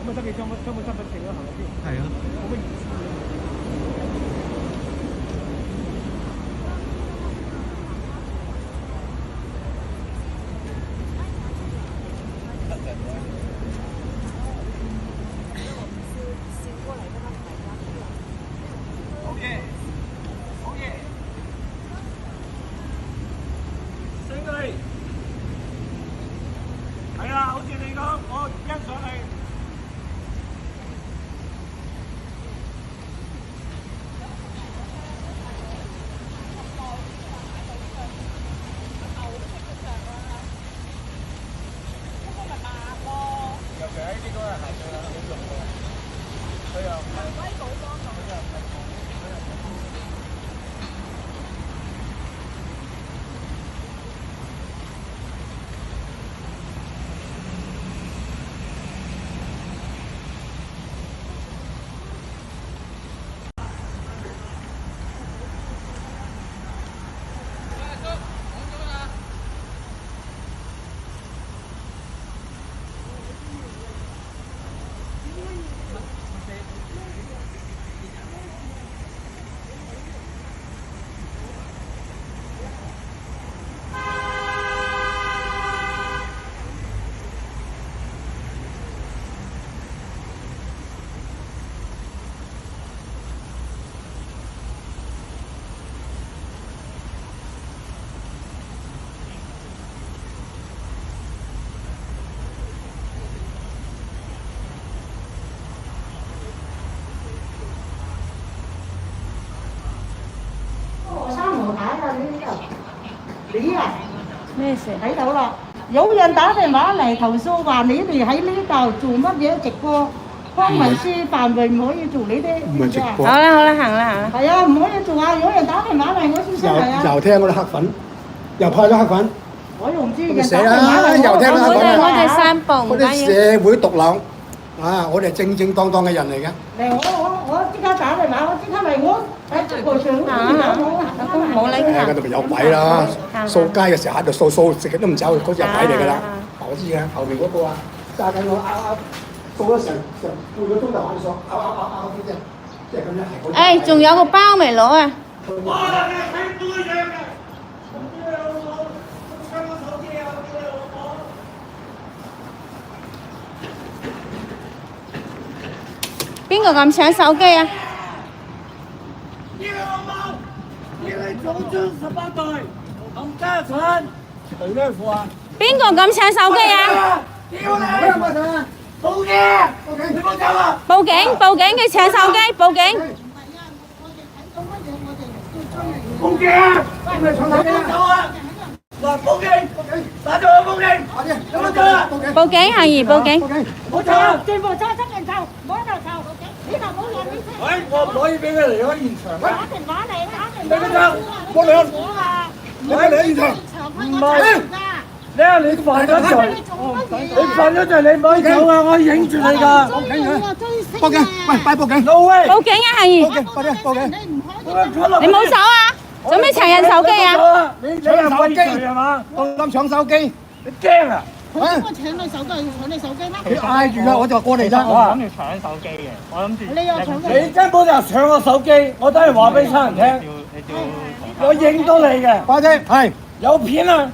咪得你將本身份證咯，係咪先？係啊，冇乜意思。係啊，好似你咁，我欣賞你。尤其喺呢個係佢好用嘅，佢又唔係威寶幫佢又唔係講，佢又唔係。你啊，咩事？睇到啦，有人打電話嚟投訴話你哋喺呢度做乜嘢直播？康文署範圍唔可以做呢啲，唔係直播。好啦好啦，行啦行啦。係啊，唔可以做啊！有人打電話嚟，我先出嚟啊！又聽嗰啲黑粉，又派咗黑粉。我又唔知人死打電話啦！嚟，又聽黑粉我哋三步唔嗰啲緊要。社會毒瘤啊！我哋正正當當嘅人嚟嘅。嚟我即刻打電話，我即刻嚟我喺直播上冇理佢。嗰度咪有鬼啦！掃街嘅時候喺度掃，食極都唔走，嗰隻係鬼嚟㗎啦！我知嘅，後面嗰個啊，揸緊我掃咗成半個鐘頭喺度掃，嗰隻，即係咁樣係。誒，仲有個包未攞啊？邊個咁搶手機啊？你老母！你嚟祖宗18代冚家產，除咩褲啊？邊個咁搶手機啊？屌你！報警！你冇走啊！報警！報警！佢搶手機！報警！報警啊！你咪搶手機啊！走啊！嗱，報警！打電話報警！有冇走啊？報警！行兒報警！冇走啊！全部揸出人頭，冇喺度頭，呢度冇人，喂，我唔可以俾佢離開現場。打電話嚟，打電俾佢話走！冇理由！我話你喺現場。唔係。你犯咗罪，你犯咗罪，你唔可以走啊！我影住你㗎。報警！喂，快報警 ！No way！報警啊，行兒！快啲報警！你冇走啊？做咩搶人手機啊？你搶手機係嘛？咁搶手機，你驚啊？我搶你手機，搶你手機咩？佢嗌住啦，我就過嚟咋。我諗住搶手機嘅，我諗住你又搶你根本就搶我手機，我等係話俾差人聽。我影到你嘅，快啲，係有片啊！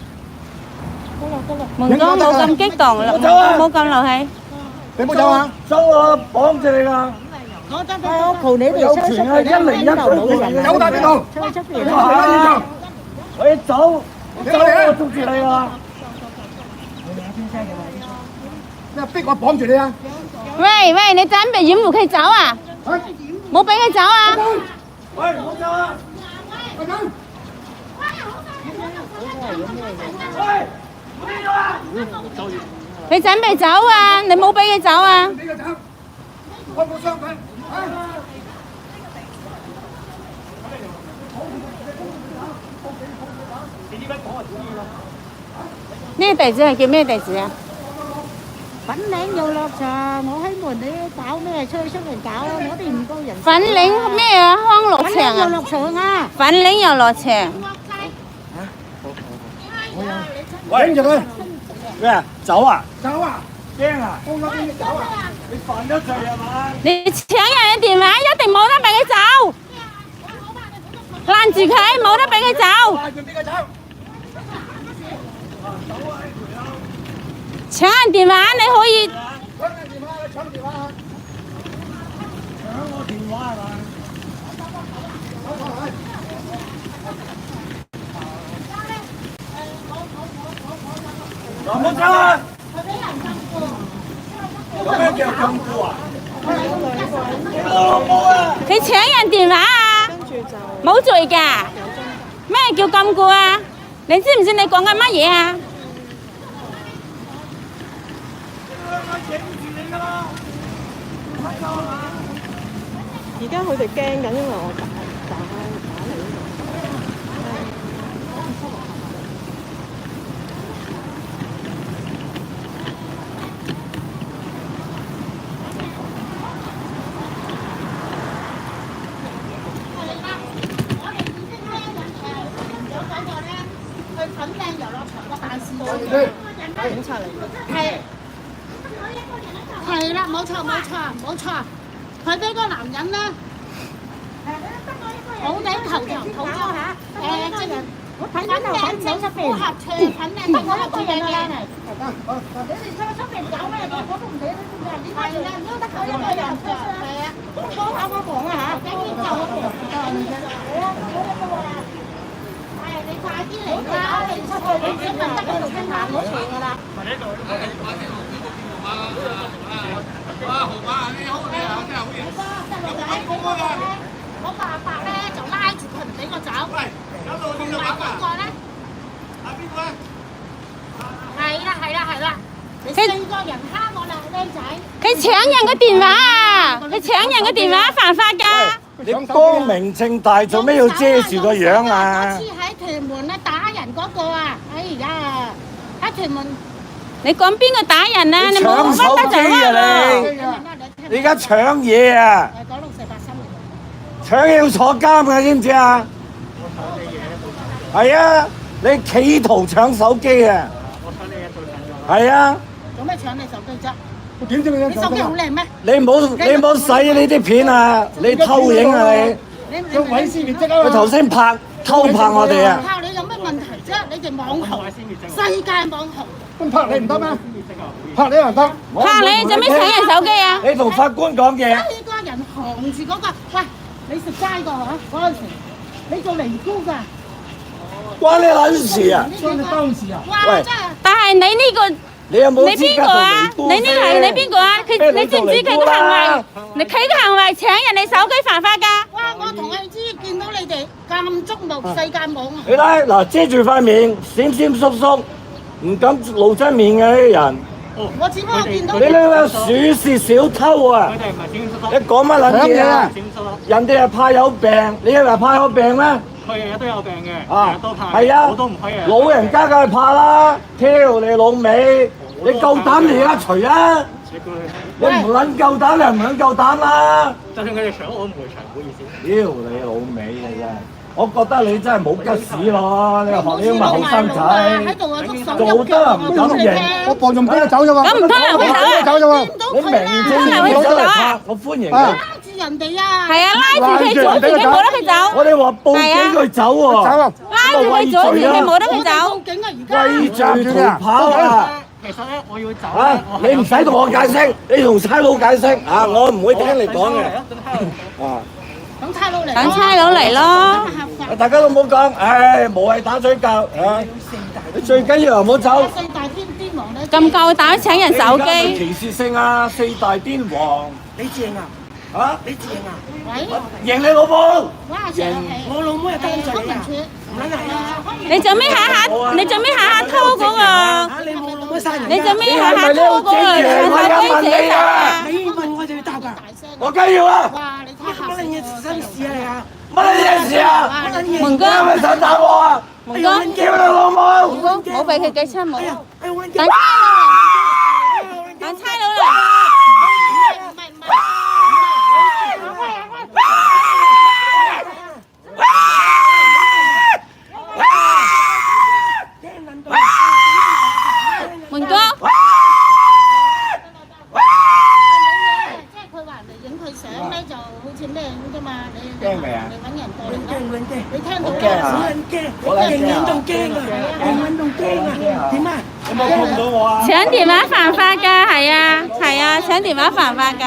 門哥冇咁激動，冇咁流氣。你冇走啊！收我綁住你㗎！我求你哋有權啊！101冇人有帶邊度？出邊啊！我要走，我捉住你啊！咩逼我綁住你啊？喂喂，你準備掩護佢走啊？冇俾佢走啊！喂，冇走啊！喂，邊度啊？你準備走啊？你冇俾佢走啊？俾佢走，我冇傷佢。呢個地址係叫咩地址啊？粉嶺遊樂場，我喺門你搞咩？出嚟搞啊！我哋唔夠人。粉嶺咩啊？康樂場遊啊？樂場啊！粉嶺遊樂場。喂，影住佢。咩啊？走啊？走啊！驚啊！報咗邊走啊！你犯咗罪係嘛？你搶人嘅電話一定冇得俾佢走，攔住佢冇得俾佢走，拉佢俾佢走。搶人電話你可以。搶人電話，搶電話。搶我電話係嘛？冇走啊！有咩叫禁錮啊？老母啊！佢搶人電話啊！冇罪㗎。咩叫禁錮啊？你知唔知你講緊乜嘢啊？而家佢哋驚緊，因為我打係啦，冇錯，佢俾個男人咧，好頂頭長肚咗嚇，即係粉靚整符合車粉靚得嗰一個嘢嘅。你哋出邊搞咩？我都唔理你點解？係啦，都得佢一個人啫。係啊，幫下我忙啊嚇，跟住就我忙係啊，你快啲嚟啦！你出去，你只問得佢聽下冇錯㗎啦。我爸爸咧就拉住佢唔俾我走，同埋嗰個咧，係啦，你四個人蝦我啦，靚仔！佢搶人嘅電話啊！佢搶人嘅電話犯法㗎。你光明正大做咩要遮住個樣啊？我黐喺屯門咧打人嗰個啊！哎呀，喺屯門。你講邊個打人啊？你冇搶手機啊你！你而家搶嘢啊！講六四八新嚟。搶嘢要坐監㗎，知唔知啊？係啊，你企圖搶手機啊！係啊！做咩搶你手機啫？我點知你你手機好靚咩？你唔好洗呢啲片啊！你偷影啊你！要毀屍滅跡啊！佢頭先偷拍我哋啊！靠你有乜問題啫？你哋網紅，世界網紅。咁拍你唔得咩？拍你又得？拍你做咩搶人手機啊？你同法官講嘢。呢個人行住嗰個，喂，你食齋個嚇嗰陣時，你做尼姑㗎？關你撚事啊！關你當事啊！哇！真係。但係你呢個。你有冇你邊個啊？你呢個係你邊個啊？你知唔知佢嘅行為？佢嘅行為搶人哋手機犯法㗎。哇！我同阿芝見到你哋咁矚目世界網紅。你睇嗱，遮住塊面，閃閃縮縮，唔敢露真面嘅呢啲人。我只不過見到你呢個鼠竊小偷啊！你講乜撚嘢啊？人哋係怕有病，你以為怕有病咩？佢日日都有病嘅，啊，日日都怕，係啊，我都唔可以。老人家梗係怕啦，挑你老味，你夠膽你而家除啊！你唔撚夠膽，你唔撚夠膽啦！就算佢哋搶我都唔會搶，唔好意思。屌你老味你真係，我覺得你真係冇吉屎咯！你學呢啲咪後生仔，喺度啊，捉手做得唔敢認，我傍仲俾佢走咗喎。咁唔通係佢走啊？走咗喎。你明知你走得嚟拍，我歡迎你。拉住人哋啊！係啊，拉住佢阻住佢冇得佢走。我哋話報警佢走喎，走啊！拉住佢阻住佢冇得佢走。報警啊！而家畏罪逃跑啊！其實咧，我要走啊咧，！你唔使同我解釋，你同差佬解釋啊！我唔會聽你講嘅。啊！等差佬嚟，等差佬嚟咯。大家都唔好講，唉，無謂打嘴教啊！你最緊要唔好走。四大天王咧，咁夠膽搶人手機？歧視性啊！四大癲王，你正啊！啊！你正啊！喂，認你老母！哇！成我老母係監製啊！唔撚係啊！你做咩下下拖嗰個？嚇你冇老母生人㗎！你做咩下下拖嗰個搶手機者啊？你問我就要答㗎！我梗要啦！哇！你睇下乜撚嘢新事啊你啊！乜嘢事啊？乜撚嘢？門哥，你係咪想打我啊？門哥，叫你老母！冇俾佢幾槍冇。哎呀！哎呀！我撚等等差佬嚟。門哥，驚未啊？你揾人過嚟啦。驚唔驚？你聽到我驚啊好撚驚，勁撚仲驚啊！勁撚仲驚啊！點啊？有冇碰到我啊？搶電話犯法㗎，係啊，係啊，搶電話犯法㗎，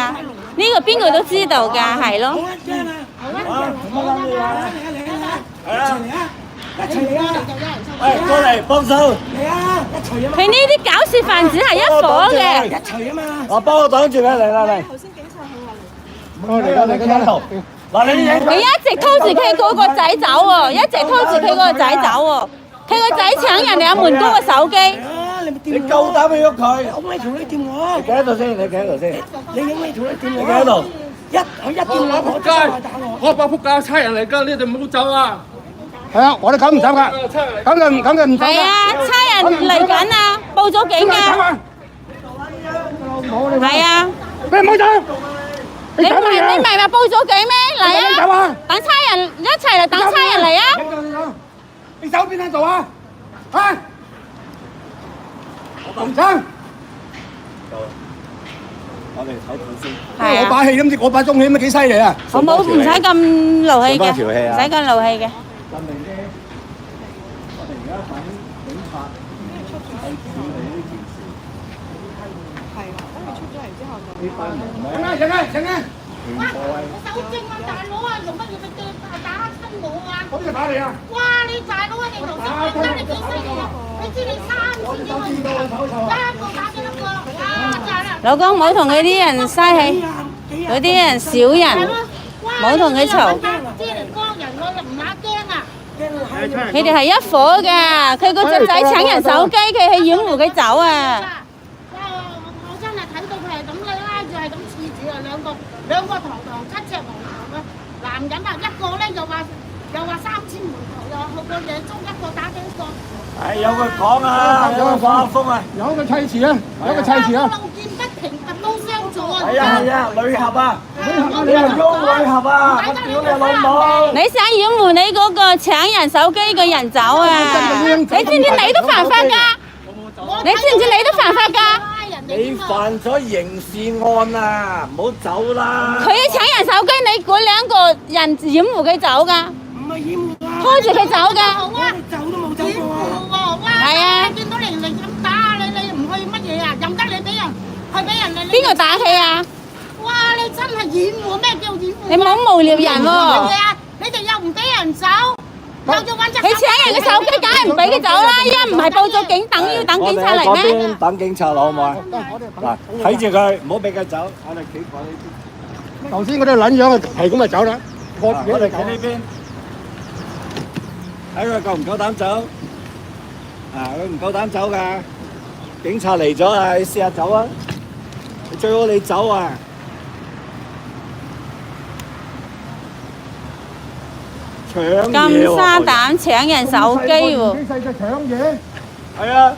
呢個邊個都知道㗎，係咯。好撚驚啊！啊，做乜撚嘢啊？嚟啊！一齊嚟啊！喂，過嚟幫手。嚟啊！一齊啊嘛！佢呢啲搞事分子係一伙嘅。一齊啊嘛！我幫我擋住佢嚟啦嚟。頭先警察佢話嚟。我嚟啦，你喺度。嗱，你影佢一直拖住佢嗰個仔走喎，一直拖住佢嗰個仔走喎。佢個仔搶人哋阿門公嘅手機。啊！你咪你掂夠膽去喐佢？有咩同你掂我你？企喺度先，你企喺度先。你有咩同你掂你我？企喺度。佢一掂我，我就打我。我爆仆街，差人嚟㗎，你哋唔好走啊！係啊，我哋咁唔走㗎，咁佢唔走㗎。係啊，差人嚟緊啊，報咗警㗎。係啊，你唔好走！你唔係你唔係話報咗警咩？嚟啊！走啊！等差人一齊嚟，等差人嚟啊！你走邊度啊？啊！洪生，我哋睇睇先。係啊，我把氣都唔知，我把中氣乜幾犀利啊！好冇唔使咁勞氣嘅，順翻條氣啊唔使咁勞氣嘅。鎮定啲。我哋而家等警察係處理呢件事。係啦，等佢出咗嚟之後就。呢班人咧，請啊！全部係我手證啊，大佬啊，用乜嘢去打親我啊？我邊度打你啊？哇！你大佬啊，你頭先我真係幾犀利啊！你知你3次點去一個打幾多個？啊！真係啦！老公唔好同佢啲人嘥氣，嗰啲人少人，唔好同佢嘈。知你光人我又唔乸驚啊！佢哋係一伙㗎，佢個隻仔搶人手機，佢去掩護佢走啊！哇！我真係睇到佢係咁你拉住係咁刺住啊，兩個堂7尺無頭嘅男人啊，一個咧又話3000門頭，又話去個野中一個打幾個。係有佢講啊，有佢發風啊。有個砌詞啊，有個砌詞啊！路見不平拔刀相助啊！係啊係啊，女俠啊，你係喐女俠啊！我屌你老母！你想掩護你嗰個搶人手機嘅人走啊？你知唔知你都犯法㗎？你知唔知你都犯法㗎？你犯咗刑事案啊！唔好走啦！佢搶人手機，你嗰兩個人掩護佢走㗎，唔係掩護啊！拖住佢走㗎。好啊！走都冇走過啊！係啊見到你咁打你唔去乜嘢啊？任得你俾人去俾人邊個打佢啊？哇！你真係掩護，咩叫掩護？你冇無聊人喎！啊！你哋又唔俾人走，又要揾隻佢搶人嘅手機，梗係唔俾佢走啦！依家唔係報咗警，要等警察嚟咩？等警察好唔好啊？嗱，睇住佢，唔好俾佢走。我哋企過呢邊。頭先嗰啲撚樣係咁就走啦，我自己我哋嚟企呢邊。睇佢夠唔夠膽走？啊，佢唔夠膽走㗎。警察嚟咗啊！你試下走啊！你最好你走啊！搶嘢喎！咁沙膽搶人手機喎！幾細隻搶嘢，係啊！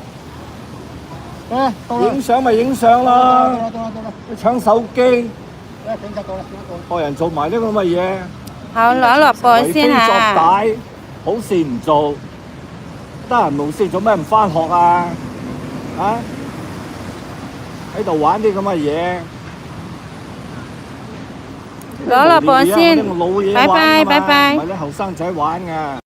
啊，到啦，影相咪影相到啦！啦，到啦，到啦，搶手機，警察到啦，警察到啦。個人做埋啲咁嘅嘢，好，攞落播為非作先嚇。歹，好事唔做，得閒無事做咩唔返學啊？啊！喺度玩啲咁嘅嘢，攞落播先啲老嘢拜拜玩㗎嘛拜拜唔係啲後生仔玩㗎。